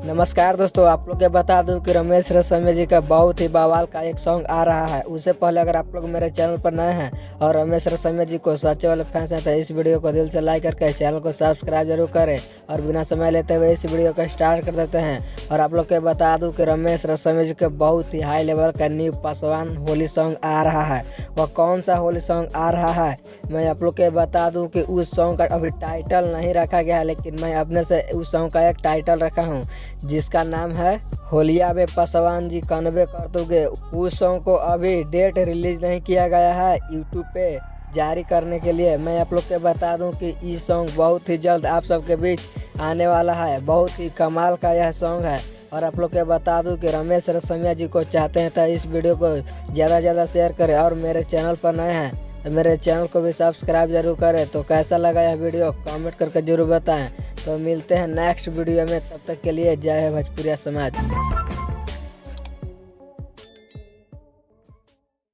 नमस्कार दोस्तों, आप लोग के बता दूं कि रमेश रसौमिया जी का बहुत ही बवाल का एक सॉन्ग आ रहा है। उससे पहले अगर आप लोग मेरे चैनल पर नए हैं और रमेश रसौमिया जी को सच्चे वाले फैंस हैं तो इस वीडियो को दिल से लाइक करके चैनल को सब्सक्राइब जरूर करें। और बिना समय लेते हुए इस वीडियो को स्टार्ट कर देते हैं। और आप लोग के बता दूं कि रमेश रसौमिया जी का बहुत ही हाई लेवल का न्यू पासवान होली सॉन्ग आ रहा है। वह कौन सा होली सॉन्ग आ रहा है मैं आप लोग के बता दूं कि उस सॉन्ग का अभी टाइटल नहीं रखा गया है, लेकिन मैं अपने से उस सॉन्ग का एक टाइटल रखा हूं जिसका नाम है होलिया में पासवान जी कन्वे कर दोगे। उस सॉन्ग को अभी डेट रिलीज नहीं किया गया है यूट्यूब पे जारी करने के लिए। मैं आप लोग के बता दूं कि ये सॉन्ग बहुत ही जल्द आप सबके बीच आने वाला है। बहुत ही कमाल का यह सॉन्ग है। और आप लोग के बता दूं कि रमेश रसौमिया जी को चाहते हैं तो इस वीडियो को ज़्यादा ज़्यादा शेयर करें। और मेरे चैनल पर नए हैं तो मेरे चैनल को भी सब्सक्राइब जरूर करें। तो कैसा लगा यह वीडियो कमेंट करके जरूर बताएं। तो मिलते हैं नेक्स्ट वीडियो में, तब तक के लिए जय है भोजपुरिया समाज।